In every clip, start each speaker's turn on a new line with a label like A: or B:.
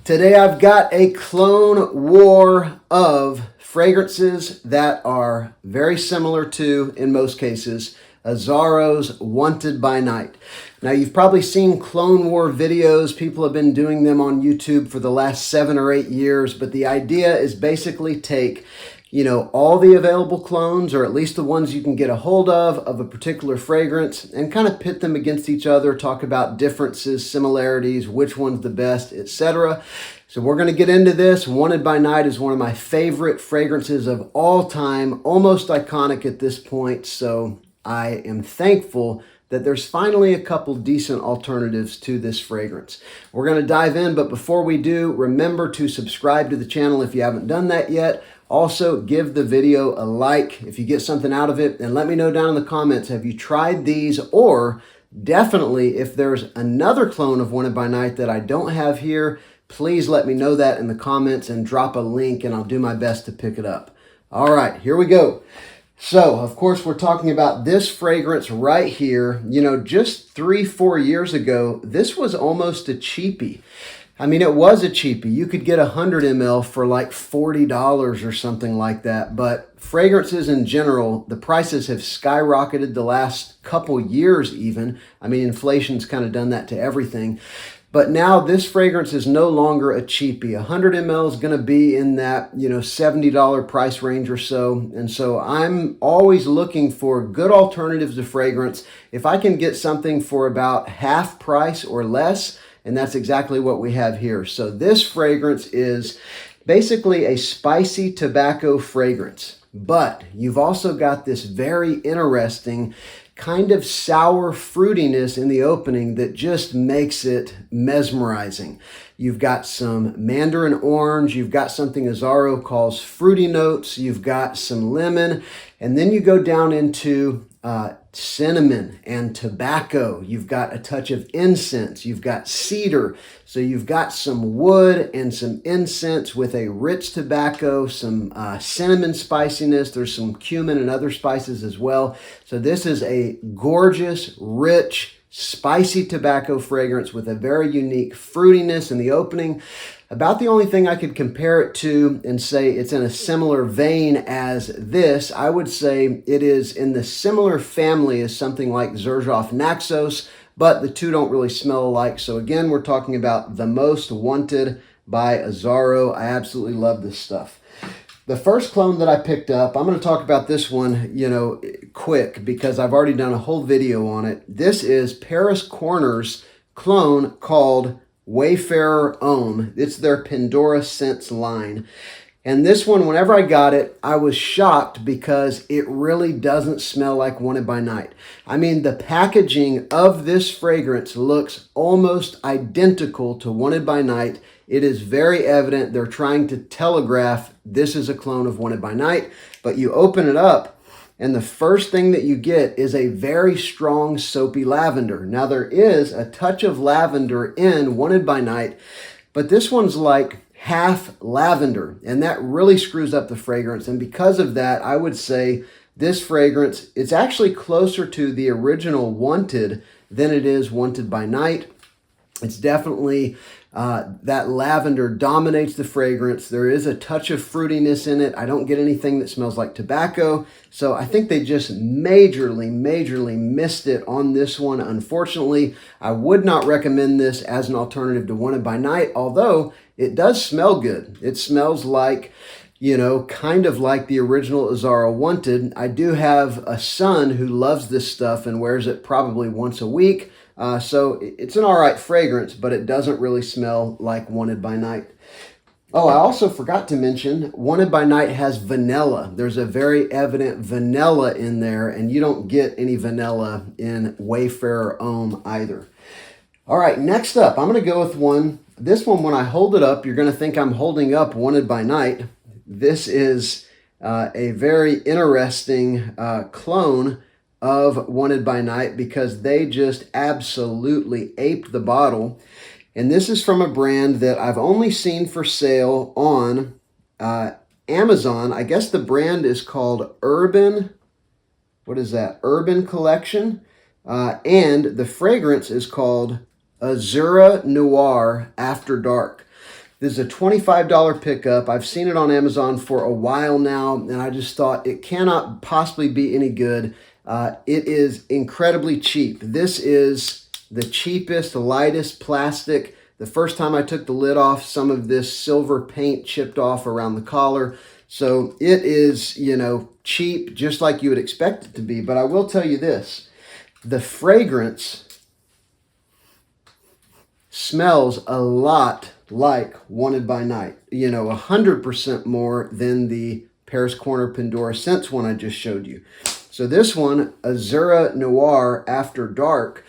A: Today I've got a clone war of fragrances that are very similar to, in most cases, AZARRO's Wanted by Night. Now you've probably seen clone war videos. People have been doing them on YouTube for the last 7 or 8 years, but the idea is basically take all the available clones, or at least the ones you can get a hold of a particular fragrance, and kind of pit them against each other, talk about differences, similarities, which one's the best, etc. So we're going to get into this. Wanted by Night is one of my favorite fragrances of all time, almost iconic at this point. So I am thankful that there's finally a couple decent alternatives to this fragrance. We're going to dive in, but before we do, remember to subscribe to the channel if you haven't done that yet. Also, give the video a like if you get something out of it, and let me know down in the comments, have you tried these? Or definitely, if there's another clone of Wanted by Night that I don't have here, please let me know that in the comments and drop a link, and I'll do my best to pick it up. All right, here we go. So, of course, we're talking about this fragrance right here. Just 3-4 years ago, this was almost a cheapie. I mean, it was a cheapie. You could get 100 ml for like $40 or something like that. But fragrances in general, the prices have skyrocketed the last couple years even. I mean, inflation's kind of done that to everything. But now this fragrance is no longer a cheapie. 100 ml is going to be in that, $70 price range or so. And so I'm always looking for good alternatives to fragrance. If I can get something for about half price or less, and that's exactly what we have here. So this fragrance is basically a spicy tobacco fragrance, but you've also got this very interesting kind of sour fruitiness in the opening that just makes it mesmerizing. You've got some mandarin orange, you've got something AZARRO calls fruity notes, you've got some lemon, and then you go down into cinnamon and tobacco. You've got a touch of incense. You've got cedar. So you've got some wood and some incense with a rich tobacco, some cinnamon spiciness. There's some cumin and other spices as well. So this is a gorgeous, rich, spicy tobacco fragrance with a very unique fruitiness in the opening. About the only thing I could compare it to and say it's in a similar vein as this, I would say it is in the similar family as something like Xerjoff Naxos, but the two don't really smell alike. So again, we're talking about the Most Wanted by AZARRO. I absolutely love this stuff. The first clone that I picked up, I'm going to talk about this one, quick, because I've already done a whole video on it. This is Paris Corner's clone called Wayfarer Homme. It's their Pendora scents line. And this one, whenever I got it, I was shocked because it really doesn't smell like Wanted by Night. I mean, the packaging of this fragrance looks almost identical to Wanted by Night. It is very evident they're trying to telegraph this is a clone of Wanted by Night, but you open it up, and the first thing that you get is a very strong soapy lavender. Now there is a touch of lavender in Wanted by Night, but this one's like half lavender, and that really screws up the fragrance. And because of that, I would say this fragrance, it's actually closer to the original Wanted than it is Wanted by Night. It's definitely that lavender dominates the fragrance. There is a touch of fruitiness in it. I don't get anything that smells like tobacco. So I think they just majorly missed it on this one. Unfortunately, I would not recommend this as an alternative to Wanted by Night, although it does smell good. It smells like, kind of like the original AZARRO Wanted. I do have a son who loves this stuff and wears it probably once a week. So it's an all right fragrance, but it doesn't really smell like Wanted by Night. Oh, I also forgot to mention, Wanted by Night has vanilla. There's a very evident vanilla in there, and you don't get any vanilla in Wayfarer Homme either. All right, next up, I'm going to go with one. This one, when I hold it up, you're going to think I'm holding up Wanted by Night. This is a very interesting clone of Wanted by Night because they just absolutely aped the bottle. And this is from a brand that I've only seen for sale on Amazon. I guess the brand is called Urban, Urban Collection. And the fragrance is called Azura Noir After Dark. This is a $25 pickup. I've seen it on Amazon for a while now, and I just thought it cannot possibly be any good. It is incredibly cheap. This is the cheapest, lightest plastic. The first time I took the lid off, some of this silver paint chipped off around the collar. So it is, cheap, just like you would expect it to be. But I will tell you this, the fragrance smells a lot like Wanted by Night, 100% more than the Paris Corner Pendora Scents one I just showed you. So this one, Azura Noir After Dark,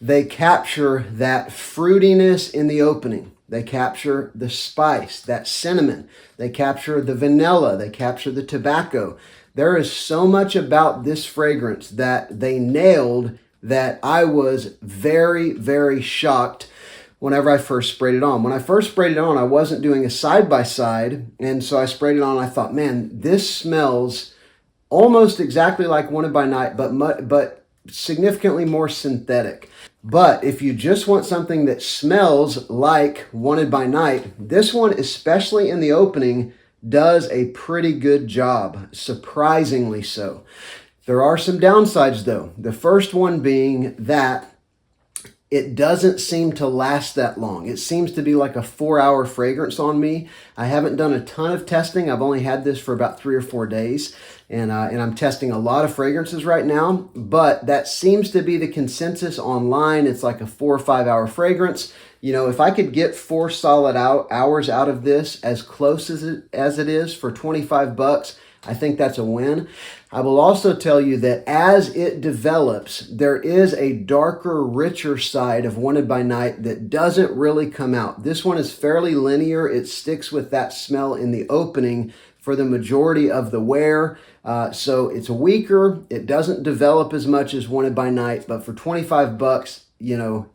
A: they capture that fruitiness in the opening. They capture the spice, that cinnamon. They capture the vanilla. They capture the tobacco. There is so much about this fragrance that they nailed that I was very, very shocked whenever I first sprayed it on. When I first sprayed it on, I wasn't doing a side-by-side, and so I sprayed it on and I thought, man, this smells almost exactly like Wanted by Night, but significantly more synthetic. But if you just want something that smells like Wanted by Night, this one, especially in the opening, does a pretty good job, surprisingly so. There are some downsides though. The first one being that it doesn't seem to last that long. It seems to be like a 4-hour fragrance on me. I haven't done a ton of testing. I've only had this for about 3 or 4 days, and I'm testing a lot of fragrances right now, but that seems to be the consensus online. It's like a 4 or 5 hour fragrance. If I could get 4 solid hours out of this, as close as it is for $25, I think that's a win. I will also tell you that as it develops, there is a darker, richer side of Wanted by Night that doesn't really come out. This one is fairly linear. It sticks with that smell in the opening for the majority of the wear. So it's weaker. It doesn't develop as much as Wanted by Night, but for $25,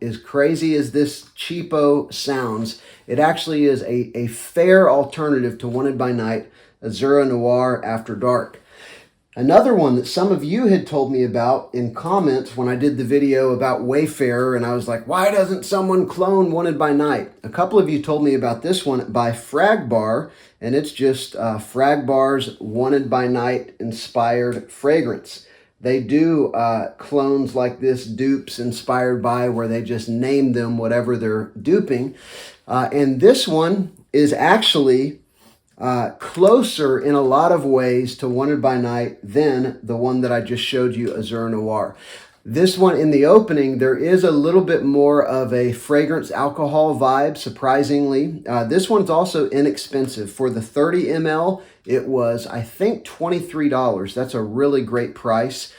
A: as crazy as this cheapo sounds, it actually is a fair alternative to Wanted by Night, Azura Noir After Dark. Another one that some of you had told me about in comments when I did the video about Wayfarer, and I was like, why doesn't someone clone Wanted by Night? A couple of you told me about this one by FragBar, and it's just FragBar's Wanted by Night inspired fragrance. They do clones like this, dupes inspired by, where they just name them whatever they're duping. And this one is actually closer in a lot of ways to Wanted by Night than the one that I just showed you, Azura Noir. This one in the opening, there is a little bit more of a fragrance alcohol vibe, surprisingly. This one's also inexpensive. For the 30 ml, it was, I think, $23. That's a really great price.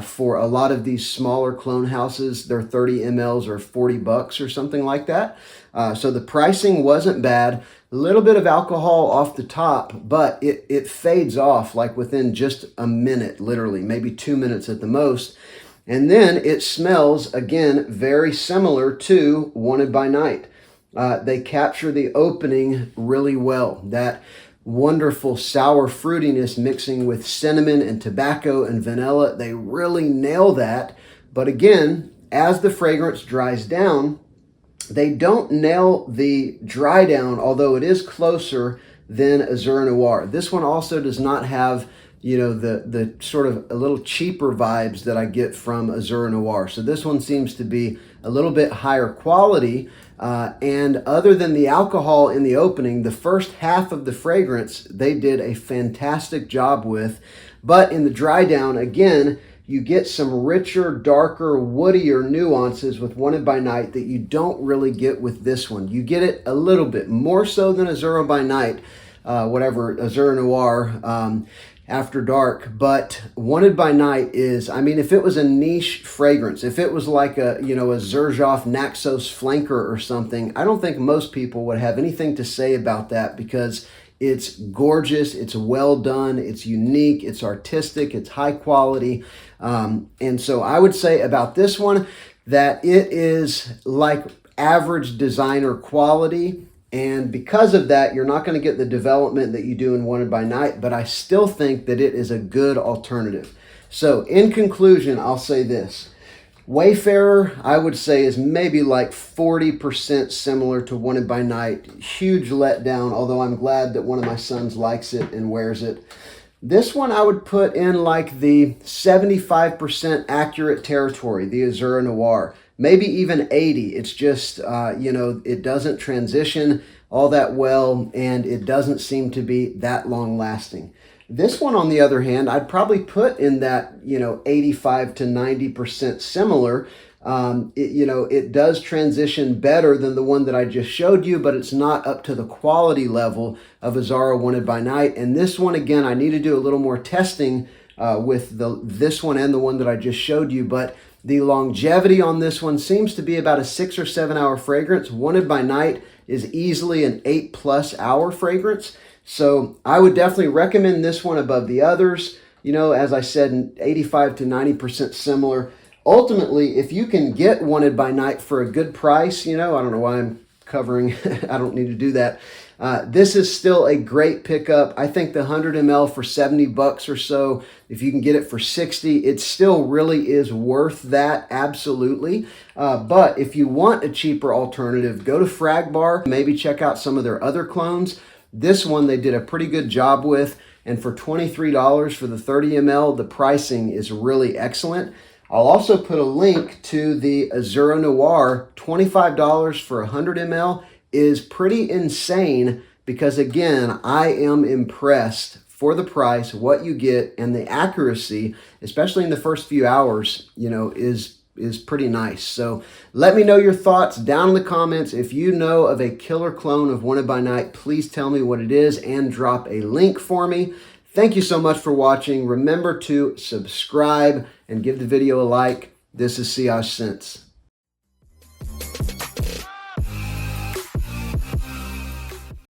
A: For a lot of these smaller clone houses, their 30 mLs are $40 or something like that. So the pricing wasn't bad. A little bit of alcohol off the top, but it fades off like within just a minute, literally, maybe 2 minutes at the most. And then it smells, again, very similar to Wanted by Night. They capture the opening really well. That wonderful sour fruitiness mixing with cinnamon and tobacco and vanilla. They really nail that. But again, as the fragrance dries down, they don't nail the dry down, although it is closer than Azura Noir. This one also does not have, the sort of a little cheaper vibes that I get from Azura Noir. So this one seems to be a little bit higher quality. And other than the alcohol in the opening, the first half of the fragrance, they did a fantastic job with. But in the dry down, again, you get some richer, darker, woodier nuances with Wanted by Night that you don't really get with this one. You get it a little bit more so than Azura by Night, Azura Noir After Dark. But Wanted by Night is, if it was a niche fragrance, if it was like a Xerjoff Naxos flanker or something, I don't think most people would have anything to say about that, because it's gorgeous, it's well done, it's unique, it's artistic, it's high quality. And so I would say about this one that it is like average designer quality. And because of that, you're not going to get the development that you do in Wanted by Night, but I still think that it is a good alternative. So in conclusion, I'll say this. Wayfarer, I would say, is maybe like 40% similar to Wanted by Night. Huge letdown, although I'm glad that one of my sons likes it and wears it. This one I would put in like the 75% accurate territory, the Azura Noir. Maybe even 80. It's just, it doesn't transition all that well, and it doesn't seem to be that long lasting. This one, on the other hand, I'd probably put in that, 85 to 90% similar. It does transition better than the one that I just showed you, but it's not up to the quality level of AZARRO Wanted by Night. And this one, again, I need to do a little more testing with this one and the one that I just showed you, but the longevity on this one seems to be about a 6 or 7 hour fragrance. Wanted by Night is easily an 8+ hour fragrance. So I would definitely recommend this one above the others. As I said, 85 to 90% similar. Ultimately, if you can get Wanted by Night for a good price, I don't know why I'm covering, I don't need to do that. This is still a great pickup. I think the 100 ml for $70 or so, if you can get it for 60, it still really is worth that, absolutely. But if you want a cheaper alternative, go to FragBar, maybe check out some of their other clones. This one they did a pretty good job with, and for $23 for the 30 ml, the pricing is really excellent. I'll also put a link to the Azura Noir. $25 for 100 ml is pretty insane because, again, I am impressed for the price, what you get, and the accuracy, especially in the first few hours, is pretty nice. So let me know your thoughts down in the comments. If you know of a killer clone of Wanted by Night, please tell me what it is and drop a link for me. Thank you so much for watching. Remember to subscribe and give the video a like. This is Sillage Scents.